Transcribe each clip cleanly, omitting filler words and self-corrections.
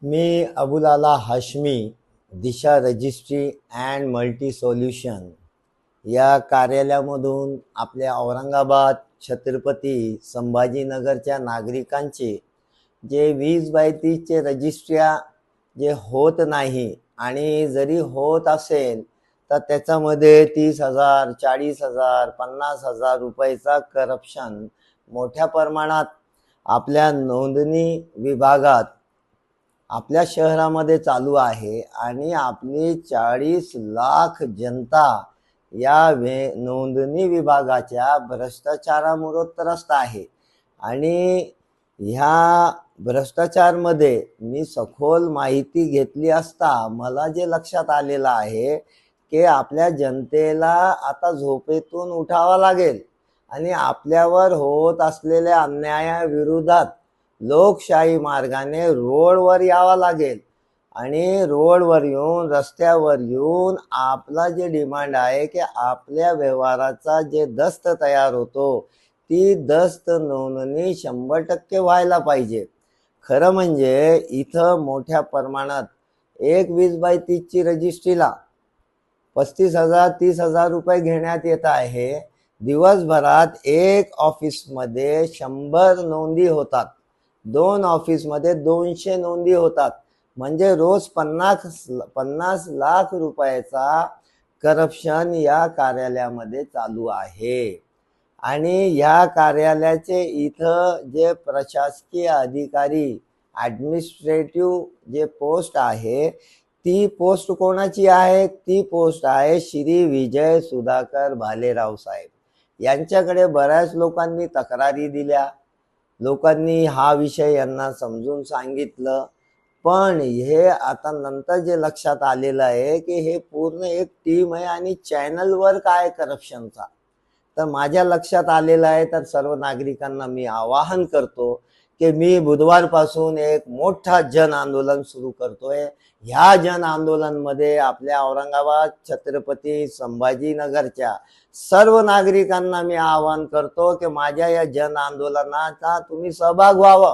Me Abulala Hashmi, Disha registry and multi solution या कार्यालयामधून आपल्या औरंगाबाद छत्रपती संभाजीनगरच्या नागरिकांचे जे 20/30चे रजिस्ट्र्या जे होत नाही आणि जरी होत असेल तर त्याच्यामध्ये 30,000, 40,000, 50,000 रुपयाचा करप्शन मोठ्या प्रमाणात आपल्या नोंदणी विभागात आपल्या शहरामध्ये चालू आहे आणि आपली 40 लाख जनता या नोंदणी विभागाच्या भ्रष्टाचारामुळे त्रस्त आहे। आणि ह्या भ्रष्टाचारमध्ये मी सखोल माहिती घेतली असता मला जे लक्षात आलेलं आहे की आपल्या जनतेला आता झोपेतून उठावं लागेल आणि आपल्यावर होत असलेल्या अन्यायाविरोधात लोकशाही मार्गाने रोडवर यावं लागेल आणि रोडवर येऊन रस्त्यावर येऊन आपला जे डिमांड आहे की आपल्या व्यवहाराचा जे दस्त तयार होतो ती दस्त नोंदणी 100% व्हायला पाहिजे। खरं म्हणजे इथं मोठ्या प्रमाणात एक 20/30ची रजिस्ट्रीला 35,000 30,000 रुपये घेण्यात येत आहे। दिवसभरात एक ऑफिसमध्ये 100 नोंदी होतात, 2 ऑफिसमध्ये 200 नोंदी होतात, म्हणजे रोज 50 लाख रुपयाचा करप्शन या कार्यालयामध्ये चालू आहे। आणि या कार्यालयाचे इथं जे प्रशासकीय अधिकारी ॲडमिनिस्ट्रेटिव्ह जे पोस्ट आहे ती पोस्ट कोणाची आहे? ती पोस्ट आहे श्री विजय सुधाकर भालेराव साहेब यांच्याकडे। बऱ्याच लोकांनी तक्रारी दिल्या, लोकांनी हा विषय यांना समजून सांगितलं, पण हे आता नंतर जे लक्षात आलेलं आहे की हे पूर्ण एक टीम आहे आणि चॅनल वर्क आहे करप्शनचा। तर माझ्या लक्षात आलेलं आहे, तर सर्व नागरिकांना मी आवाहन करतो की मी बुधवारपासून एक मोठा जन आंदोलन सुरू करतोय। ह्या जन आंदोलनमध्ये आपल्या औरंगाबाद छत्रपती संभाजीनगरच्या सर्व नागरिकांना मी आवाहन करतो की माझ्या या जन आंदोलनाचा तुम्ही सहभाग व्हावा।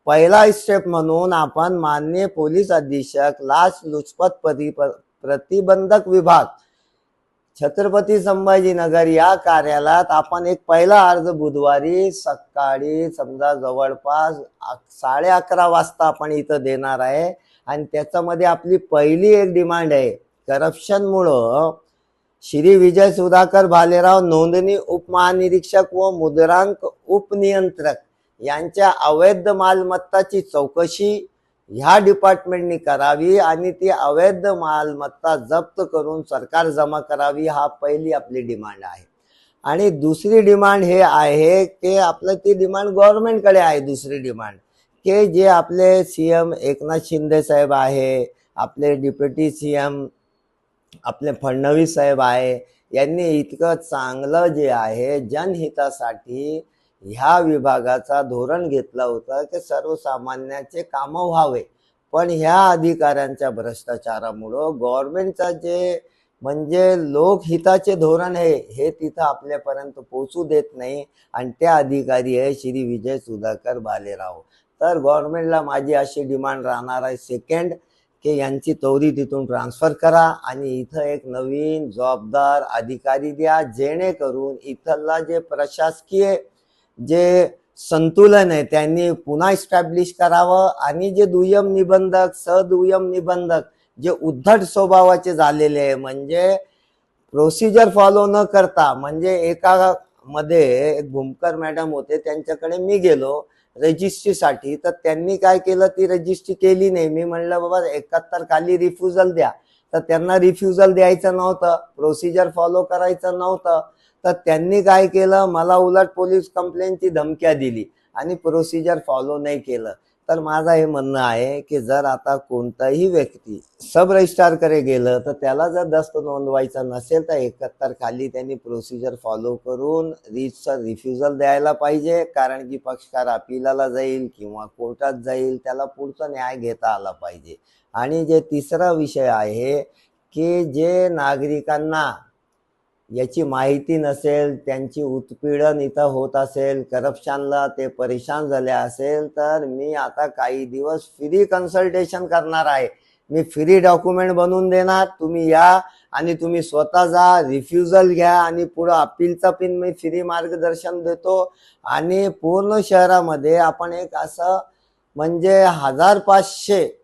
पहिला स्टेप म्हणून आपण माननीय पोलीस अधीक्षक लाचलुचपत प्रतिबंधक विभाग छत्रपती संभाजीनगर या कार्यालयात आपण एक पहिला अर्ज बुधवारी सकाळी समजा जवळपास 11:30 वाजता आपण इथं देणार आहे। आणि त्याच्यामध्ये आपली पहिली एक डिमांड आहे, करप्शनमुळं श्री विजय सुधाकर भालेराव नोंदणी उपमहानिरीक्षक व मुद्रांक उपनियंत्रक यांच्या अवैध मालमत्ताची चौकशी ह्या डिपार्टमेंटनी करावी आणि ती अवैध मालमत्ता जप्त करून सरकार जमा करावी, हा पहिली आपली डिमांड आहे। आणि दुसरी डिमांड हे आहे की आपलं ती डिमांड गव्हर्नमेंटकडे आहे। दुसरी डिमांड की जे आपले सीएम एकनाथ शिंदे साहेब आहे, आपले डेप्युटी सीएम आपले फडणवीस साहेब आहे, यांनी इतकं चांगलं जे आहे जनहितासाठी ह्या विभागाचा धोरण घेतलं होतं की सर्वसामान्यांचे कामं व्हावे, पण ह्या अधिकाऱ्यांच्या भ्रष्टाचारामुळं गव्हर्नमेंटचा जे म्हणजे लोकहिताचे धोरण आहे हे तिथं आपल्यापर्यंत पोहोचू देत नाही। आणि त्या अधिकारी आहे श्री विजय सुधाकर भालेराव। तर गव्हर्नमेंटला माझी अशी डिमांड राहणार आहे, सेकंड, की यांची तोरी तिथून ट्रान्सफर करा आणि इथं एक नवीन जबाबदार अधिकारी द्या, जेणेकरून इथला जे प्रशासकीय जे संतुलन आहे त्यांनी पुन्हा इस्टॅब्लिश करावं। आणि जे दुय्यम निबंधक सदुय्यम निबंधक जे उद्धट स्वभावाचे झालेले आहे, म्हणजे प्रोसिजर फॉलो न करता, म्हणजे एका मध्ये एक भूमकर मॅडम होते, त्यांच्याकडे मी गेलो रजिस्ट्रीसाठी, तर त्यांनी काय केलं, ती रजिस्ट्री केली नाही। मी म्हणलं बाबा 71 खाली रिफ्युजल द्या, तर त्यांना रिफ्युजल द्यायचं नव्हतं, प्रोसिजर फॉलो करायचं नव्हतं, तर त्यांनी काय केलं, मला उलट पोलीस कंप्लेंटची धमक्या दिली आणि प्रोसिजर फॉलो नाही केलं। तर माझं हे म्हणणं आहे की जर आता कोणताही व्यक्ती सब रजिस्ट्रारकडे गेलं तर त्याला जर दस्त नोंदवायचा नसेल तर 71 खाली त्यांनी प्रोसिजर फॉलो करून रिफ्युजल द्यायला पाहिजे, कारण की पक्षकार अपिलाला जाईल किंवा कोर्टात जाईल, त्याला पुढचा न्याय घेता आला पाहिजे। आणि जे तिसरा विषय आहे की जे नागरिकांना याची माहिती नसेल, त्यांची उत्पीडन इथं होत असेल, करप्शनला ते परेशान झाले असेल, तर मी आता काही दिवस फ्री कन्सल्टेशन करणार आहे. मी फ्री डॉक्युमेंट बनवून देणार, तुम्ही या आणि तुम्ही स्वतः जा, रिफ्युजल घ्या आणि पुढं अपीलचा पिन मी फ्री मार्गदर्शन देतो. आणि पूर्ण शहरामध्ये आपण एक असं म्हणजे 1500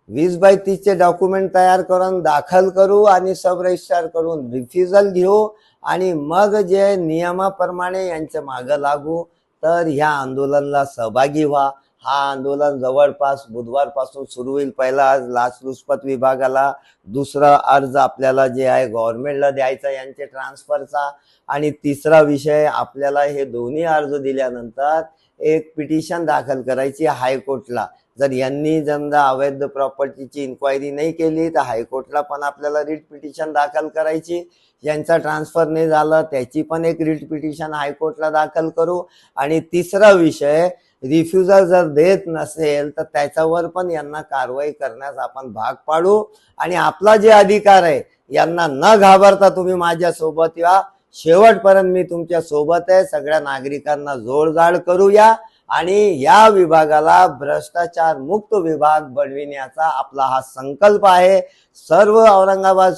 20/30चे डॉक्युमेंट तयार करून दाखल करू आणि सब रजिस्ट्रार करून रिफ्युजल घेऊ आणि मग जे नियमाप्रमाणे यांच्या मागं लागू. तर ह्या आंदोलनाला सहभागी व्हा. हा आंदोलन जवळपास बुधवारपासून सुरू होईल. पहिला आज लाचलुचपत विभागाला, दुसरा अर्ज आपल्याला जे आहे गव्हर्नमेंटला द्यायचा यांचे ट्रान्सफरचा, आणि तिसरा विषय आपल्याला हे दोन्ही अर्ज दिल्यानंतर एक पिटिशन दाखल करायची हायकोर्टला. जर यांनी समजा अवैध प्रॉपर्टीची इन्क्वायरी नाही केली तर हायकोर्टला पण आपल्याला रिट पिटिशन दाखल करायची. यांचा ट्रान्सफर नाही झालं त्याची पण एक रिट पिटिशन हायकोर्टला दाखल करू. आणि तिसरा विषय, रिफ्युजल जर देत नसेल तर त्याच्यावर पण यांना कारवाई करण्यास आपण भाग पाडू. आणि आपला जे अधिकार आहे यांना न घाबरता तुम्ही माझ्या सोबत या. शेवटपर्यंत मी तुमच्या सोबत आहे. सगळ्या नागरिकांना जोडजाड करूया आणि या विभागाला भ्रष्टाचार मुक्त विभाग बनविण्याचा आपला हा संकल्प आहे. सर्व औरंगाबाद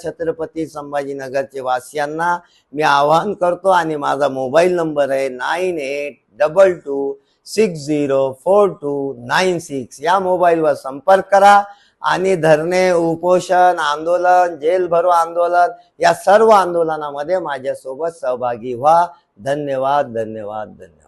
छत्रपती संभाजीनगरचे वासियांना मी आवाहन करतो आणि माझा मोबाईल नंबर आहे 9822604296. या मोबाईलवर संपर्क करा आणि धरणे, उपोषण, आंदोलन, जेल भरो आंदोलन या सर्व आंदोलनामध्ये माझ्यासोबत सहभागी व्हा. धन्यवाद, धन्यवाद, धन्यवाद.